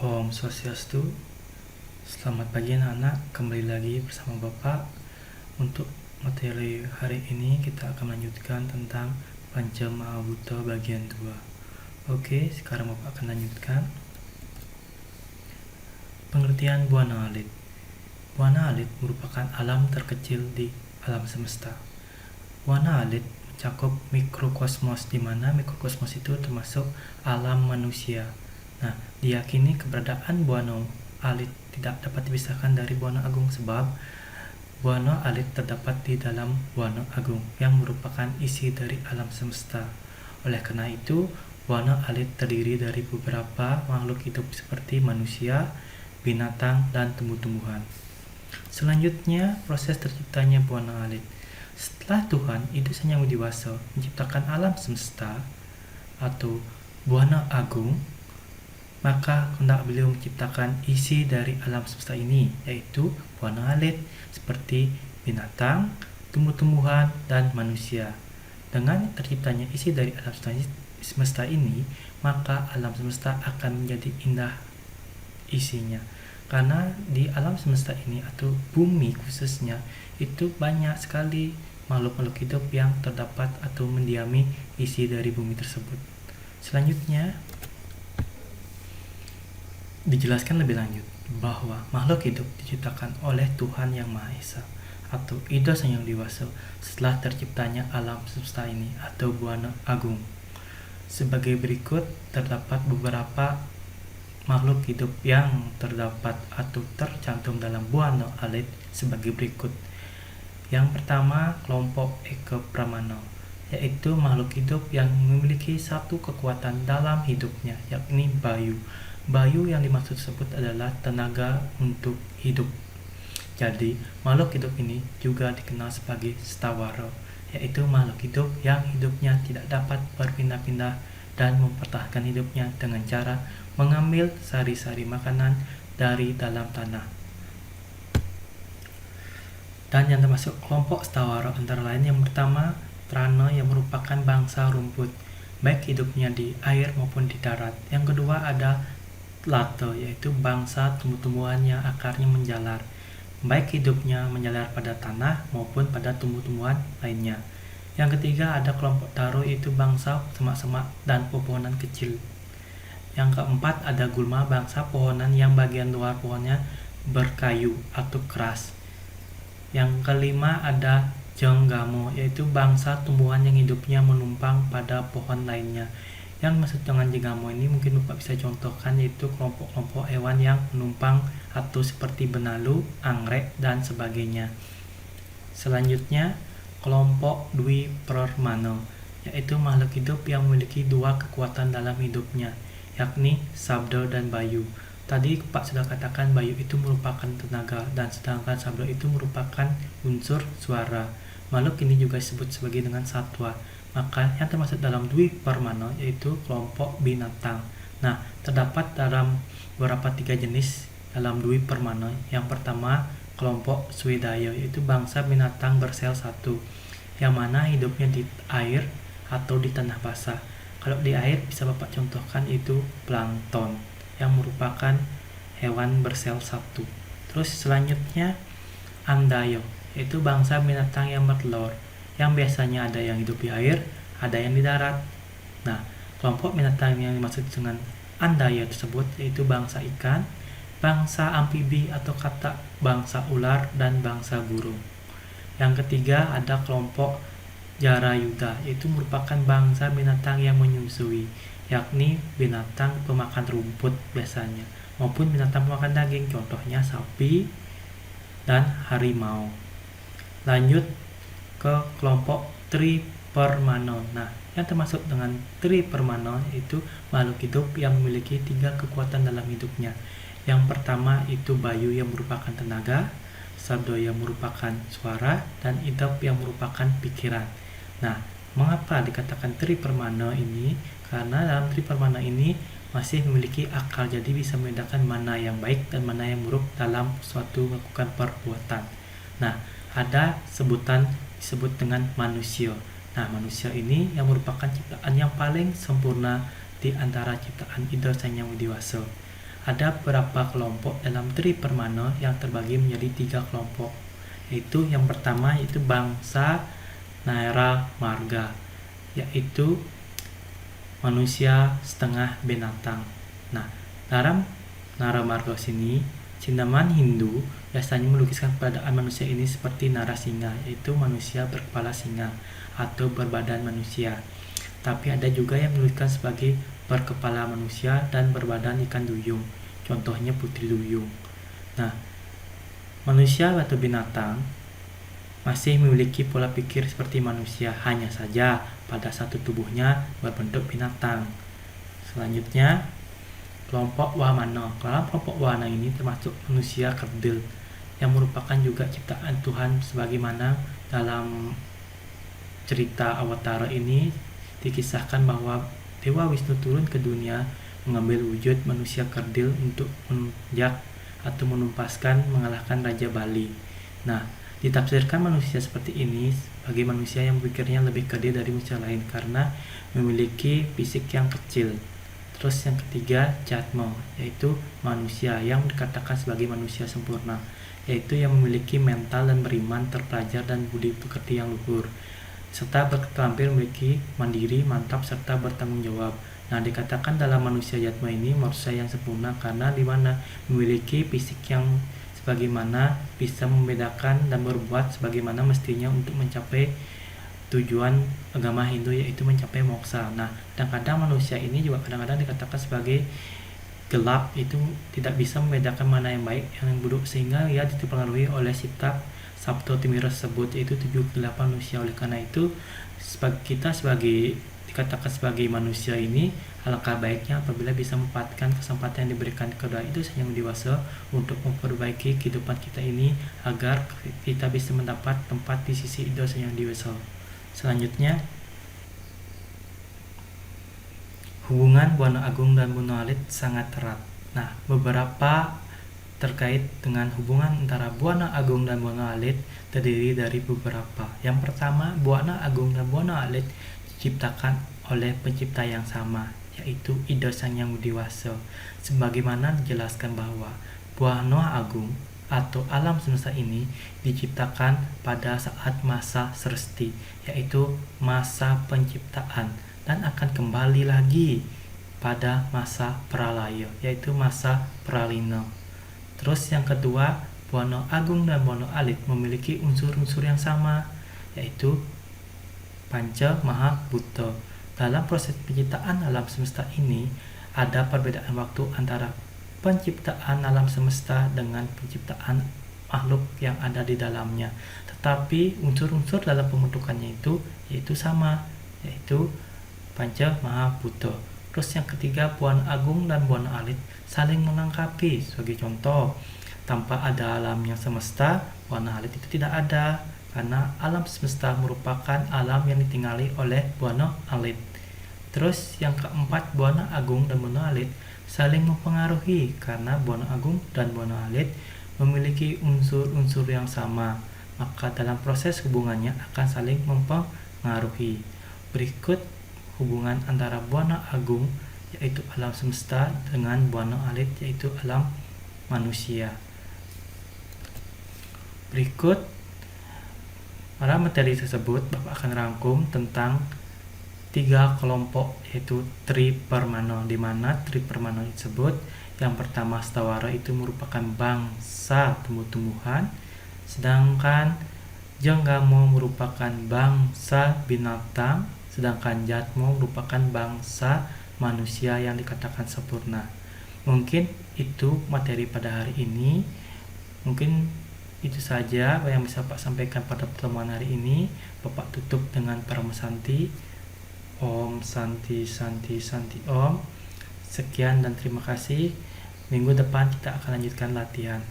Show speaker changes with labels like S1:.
S1: Om Swastiastu. Selamat pagi anak-anak, kembali lagi bersama Bapak. Untuk materi hari ini kita akan melanjutkan tentang Panca Mahabhuta bagian 2. Oke, sekarang Bapak akan lanjutkan. Pengertian Buana Alit. Buana Alit merupakan alam terkecil di alam semesta. Buana Alit mencakup mikrokosmos, di mana mikrokosmos itu termasuk alam manusia. Nah, diyakini keberadaan Buana Alit tidak dapat dipisahkan dari Buana Agung sebab Buana Alit terdapat di dalam Buana Agung yang merupakan isi dari alam semesta. Oleh karena itu, Buana Alit terdiri dari beberapa makhluk hidup seperti manusia, binatang, dan tumbuh-tumbuhan. Selanjutnya, proses terciptanya Buana Alit. Setelah Tuhan Idus Sang Yang Widi-Wasa menciptakan alam semesta atau Buana Agung, maka hendak beliau menciptakan isi dari alam semesta ini, yaitu Buana Alit seperti binatang, tumbuh-tumbuhan, dan manusia. Dengan terciptanya isi dari alam semesta ini, maka alam semesta akan menjadi indah isinya. Karena di alam semesta ini atau bumi khususnya itu banyak sekali makhluk-makhluk hidup yang terdapat atau mendiami isi dari bumi tersebut. Selanjutnya dijelaskan lebih lanjut bahwa makhluk hidup diciptakan oleh Tuhan Yang Maha Esa atau Idus Sang Yang Widi-Wasa setelah terciptanya alam semesta ini atau Buana Agung. Sebagai berikut terdapat beberapa makhluk hidup yang terdapat atau tercantum dalam Buana Alit sebagai berikut. Yang pertama, kelompok Eka Pramana, yaitu makhluk hidup yang memiliki satu kekuatan dalam hidupnya, yakni Bayu. Bayu yang dimaksud tersebut adalah tenaga untuk hidup. Jadi, makhluk hidup ini juga dikenal sebagai Stawara, yaitu makhluk hidup yang hidupnya tidak dapat berpindah-pindah dan mempertahankan hidupnya dengan cara mengambil sari-sari makanan dari dalam tanah. Dan yang termasuk kelompok Stawara antara lain yang pertama, Trana yang merupakan bangsa rumput, baik hidupnya di air maupun di darat. Yang kedua ada Lata, yaitu bangsa tumbuh-tumbuhan yang akarnya menjalar, baik hidupnya menjalar pada tanah maupun pada tumbuh-tumbuhan lainnya. Yang ketiga ada kelompok Taro, yaitu bangsa semak-semak dan pepohonan kecil. Yang keempat ada Gulma, bangsa pohonan yang bagian luar pohonnya berkayu atau keras. Yang kelima ada Jenggamo, yaitu bangsa tumbuhan yang hidupnya menumpang pada pohon lainnya. Yang maksud dengan Jenggamo ini mungkin Bapak bisa contohkan, yaitu kelompok-kelompok hewan yang menumpang atau seperti benalu, anggrek, dan sebagainya. Selanjutnya kelompok Dwi Permana, yaitu makhluk hidup yang memiliki dua kekuatan dalam hidupnya, yakni Sabda dan Bayu. Tadi Pak sudah katakan Bayu itu merupakan tenaga dan sedangkan Sabda itu merupakan unsur suara. Makhluk ini juga disebut sebagai dengan satwa. Maka yang termasuk dalam Dwi Permana yaitu kelompok binatang. Nah, terdapat dalam beberapa tiga jenis dalam Dwi Permana. Yang pertama, kelompok Swedaya, yaitu bangsa binatang bersel satu, yang mana hidupnya di air atau di tanah basah. Kalau di air bisa Bapak contohkan itu plankton yang merupakan hewan bersel satu. Terus selanjutnya Andayo, yaitu bangsa binatang yang bertelur, yang biasanya ada yang hidup di air, ada yang di darat. Nah, kelompok binatang yang dimaksud dengan Andayo tersebut yaitu bangsa ikan, bangsa amfibi atau katak, bangsa ular, dan bangsa burung. Yang ketiga ada kelompok Jarayuda, yaitu merupakan bangsa binatang yang menyusui, yakni binatang pemakan rumput biasanya, maupun binatang pemakan daging, contohnya sapi dan harimau. Lanjut ke kelompok Tripermana. Nah, yang termasuk dengan Tripermana itu makhluk hidup yang memiliki tiga kekuatan dalam hidupnya. Yang pertama itu Bayu yang merupakan tenaga, Sabda yang merupakan suara, dan Idap yang merupakan pikiran. Nah, mengapa dikatakan Tripermana ini? Karena dalam Tripermana ini masih memiliki akal, jadi bisa membedakan mana yang baik dan mana yang buruk dalam suatu melakukan perbuatan. Nah, ada sebutan disebut dengan manusia. Nah, manusia ini yang merupakan ciptaan yang paling sempurna di antara ciptaan Idus Sang Yang Widi-Wasa. ada beberapa kelompok dalam Tri Permana yang terbagi menjadi 3 kelompok. Yaitu yang pertama yaitu bangsa Nara Marga, yaitu manusia setengah binatang. Nah, dalam Nara Marga sini, seniman Hindu biasanya melukiskan keberadaan manusia ini seperti Narasinga, yaitu manusia berkepala singa atau berbadan manusia. Tapi ada juga yang melukiskan sebagai berkepala manusia dan berbadan ikan duyung, contohnya putri duyung. Nah, manusia atau binatang masih memiliki pola pikir seperti manusia, hanya saja pada satu tubuhnya berbentuk binatang. Selanjutnya, kelompok Wamana. Dalam kelompok Wamana ini termasuk manusia kerdil yang merupakan juga ciptaan Tuhan, sebagaimana dalam cerita Awatara ini dikisahkan bahwa Dewa Wisnu turun ke dunia mengambil wujud manusia kerdil untuk menunjak atau menumpaskan mengalahkan Raja Bali. Nah, ditafsirkan manusia seperti ini sebagai manusia yang pikirnya lebih kerdil dari manusia lain karena memiliki fisik yang kecil. Terus yang ketiga, Jatma, yaitu manusia yang dikatakan sebagai manusia sempurna, yaitu yang memiliki mental dan beriman terpelajar dan budi pekerti yang luhur, serta berketerampilan memiliki mandiri, mantap, serta bertanggung jawab. Nah, dikatakan dalam manusia Jatma ini manusia yang sempurna karena dimana memiliki fisik yang sebagaimana bisa membedakan dan berbuat sebagaimana mestinya untuk mencapai tujuan agama Hindu, yaitu mencapai moksa. Nah, kadang-kadang manusia ini juga kadang-kadang dikatakan sebagai gelap, itu tidak bisa membedakan mana yang baik yang buruk, sehingga ia dipengaruhi oleh sifat Sabto Timira tersebut, yaitu 7 kegelapan manusia. Oleh karena itu kita sebagai dikatakan sebagai manusia ini alangkah baiknya apabila bisa memanfaatkan kesempatan yang diberikan kepada itu yang dewasa untuk memperbaiki kehidupan kita ini agar kita bisa mendapat tempat di sisi dosa yang dewasa. Selanjutnya, hubungan Buana Agung dan Buana Alit sangat erat. Nah, beberapa terkait dengan hubungan antara Buana Agung dan Buana Alit terdiri dari beberapa. Yang pertama, Buana Agung dan Buana Alit diciptakan oleh pencipta yang sama, yaitu Ida Sang Yang Widiwasa. Sebagaimana dijelaskan bahwa Buana Agung atau alam semesta ini diciptakan pada saat masa Sresti, yaitu masa penciptaan, dan akan kembali lagi pada masa Pralaya, yaitu masa Pralina. Terus yang kedua, Buana Agung dan Buana Alit memiliki unsur-unsur yang sama, yaitu Panca Maha Bhuta. Dalam proses penciptaan alam semesta ini ada perbedaan waktu antara penciptaan alam semesta dengan penciptaan makhluk yang ada di dalamnya, tetapi unsur-unsur dalam pembentukannya itu yaitu sama, yaitu Panca Maha Bhuta. Terus yang ketiga, Buana Agung dan Buana Alit saling melengkapi. Sebagai contoh, tanpa ada alam yang semesta, Buana Alit itu tidak ada, karena alam semesta merupakan alam yang ditinggali oleh Buana Alit. Terus yang keempat, Buana Agung dan Buana Alit saling mempengaruhi karena Buana Agung dan Buana Alit memiliki unsur-unsur yang sama, maka dalam proses hubungannya akan saling mempengaruhi. Berikut hubungan antara Buana Agung yaitu alam semesta dengan Buana Alit yaitu alam manusia. Berikut pada materi tersebut Bapak akan rangkum tentang 3 kelompok yaitu Tri Permana, di mana Tri Permana tersebut yang pertama Stawara itu merupakan bangsa tumbuh-tumbuhan, sedangkan Jenggama merupakan bangsa binatang, sedangkan Jatma merupakan bangsa manusia yang dikatakan sempurna. Mungkin itu materi pada hari ini. Mungkin itu saja yang bisa Pak sampaikan pada pertemuan hari ini. Bapak tutup dengan Parama Santi. Om Santi Santi Santi Om. Sekian dan terima kasih. Minggu depan kita akan lanjutkan latihan.